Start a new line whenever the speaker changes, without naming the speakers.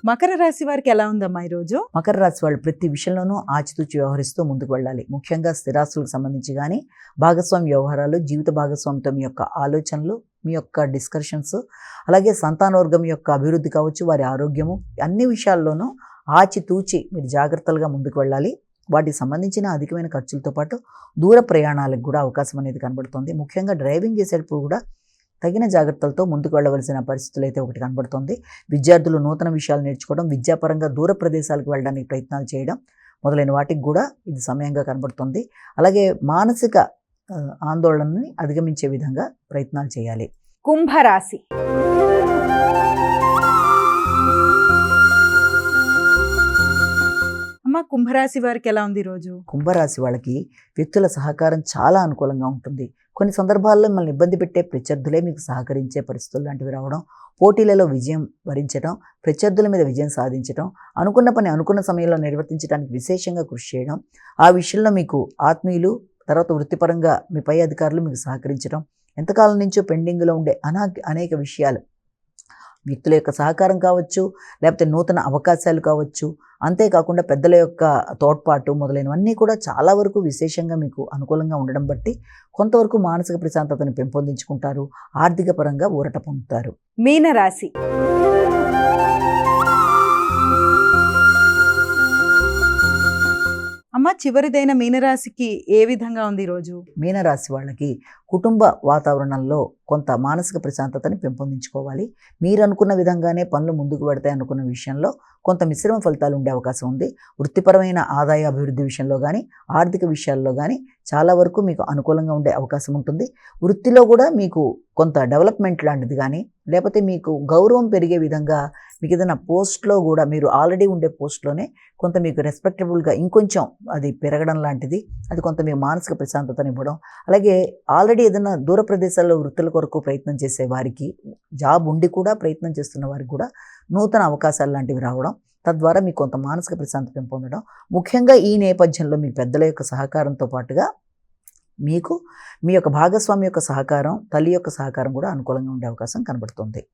మకర రాశి వారికి ఎలా ఉందమ్మా ఈరోజు?
మకర రాశి వాళ్ళు ప్రతి విషయంలోనూ ఆచితూచి వ్యవహరిస్తూ ముందుకు వెళ్ళాలి. ముఖ్యంగా స్థిరాస్తులకు సంబంధించి కానీ, భాగస్వామి వ్యవహారాలు, జీవిత భాగస్వామితో మీ యొక్క ఆలోచనలు, మీ యొక్క డిస్కషన్స్, అలాగే సంతానవర్గం యొక్క అభివృద్ధి కావచ్చు, వారి ఆరోగ్యము, అన్ని విషయాల్లోనూ ఆచితూచి మీరు జాగ్రత్తలుగా ముందుకు వెళ్ళాలి. వాటికి సంబంధించిన అధికమైన ఖర్చులతో పాటు దూర ప్రయాణాలకు కూడా అవకాశం అనేది కనబడుతుంది. ముఖ్యంగా డ్రైవింగ్ చేసేటప్పుడు కూడా తగిన జాగ్రత్తలతో ముందుకు వెళ్ళవలసిన పరిస్థితులు అయితే ఒకటి కనబడుతుంది. విద్యార్థులు నూతన విషయాలు నేర్చుకోవడం, విద్యాపరంగా దూర ప్రదేశాలకు వెళ్ళడానికి ప్రయత్నాలు చేయడం మొదలైన వాటికి కూడా ఇది సమయంగా కనబడుతుంది. అలాగే మానసిక ఆందోళనని అధిగమించే విధంగా ప్రయత్నాలు చేయాలి.
కుంభరాశి. అమ్మ, కుంభరాశి వారికి ఎలా ఉంది ఈరోజు?
కుంభరాశి వాళ్ళకి వ్యక్తుల సహకారం చాలా అనుకూలంగా ఉంటుంది. కొన్ని సందర్భాల్లో మిమ్మల్ని ఇబ్బంది పెట్టే ప్రత్యర్థులే మీకు సహకరించే పరిస్థితులు లాంటివి రావడం, పోటీలలో విజయం వరించడం, ప్రత్యర్థుల మీద విజయం సాధించడం, అనుకున్న పని అనుకున్న సమయంలో నిర్వర్తించడానికి విశేషంగా కృషి చేయడం, ఆ విషయంలో మీకు ఆత్మీయులు, తర్వాత వృత్తిపరంగా మీ పై అధికారులు మీకు సహకరించడం, ఎంతకాలం నుంచో పెండింగ్లో ఉండే అనేక విషయాలు, వ్యక్తుల యొక్క సహకారం కావచ్చు, లేకపోతే నూతన అవకాశాలు కావచ్చు, అంతేకాకుండా పెద్దల యొక్క తోడ్పాటు మొదలైనవన్నీ కూడా చాలా వరకు విశేషంగా మీకు అనుకూలంగా ఉండడం బట్టి కొంతవరకు మానసిక ప్రశాంతతను పెంపొందించుకుంటారు, ఆర్థిక పరంగా ఊరట పొందుతారు.
మీనరాశి. అమ్మ, చివరిదైన మీనరాశికి ఏ విధంగా ఉంది ఈరోజు?
మీనరాశి వాళ్ళకి కుటుంబ వాతావరణంలో కొంత మానసిక ప్రశాంతతని పెంపొందించుకోవాలి. మీరు అనుకున్న విధంగానే పనులు ముందుకు పెడతాయి అనుకున్న విషయంలో కొంత మిశ్రమ ఫలితాలు ఉండే అవకాశం ఉంది. వృత్తిపరమైన ఆదాయ అభివృద్ధి విషయంలో కానీ, ఆర్థిక విషయాల్లో కానీ చాలా వరకు మీకు అనుకూలంగా ఉండే అవకాశం ఉంటుంది. వృత్తిలో కూడా మీకు కొంత డెవలప్మెంట్ లాంటిది కానీ, లేకపోతే మీకు గౌరవం పెరిగే విధంగా మీకు ఏదైనా పోస్ట్లో కూడా, మీరు ఆల్రెడీ ఉండే పోస్ట్లోనే కొంత మీకు రెస్పెక్టబుల్గా ఇంకొంచెం అది పెరగడం లాంటిది, అది కొంత మీకు మానసిక ప్రశాంతతను ఇవ్వడం. అలాగే ఆల్రెడీ ఏదైనా దూర ప్రదేశాల్లో వృత్తుల కొరకు ప్రయత్నం చేసే వారికి, జాబ్ ఉండి కూడా ప్రయత్నం చేస్తున్న వారికి కూడా నూతన అవకాశాలు లాంటివి రావడం, తద్వారా మీకు కొంత మానసిక ప్రశాంతత పెంపొందడం. ముఖ్యంగా ఈ నేపథ్యంలో మీ పెద్దల యొక్క సహకారంతో పాటుగా మీకు మీ యొక్క భాగస్వామి యొక్క సహకారం, తల్లి యొక్క సహకారం కూడా అనుకూలంగా ఉండే అవకాశం కనబడుతుంది.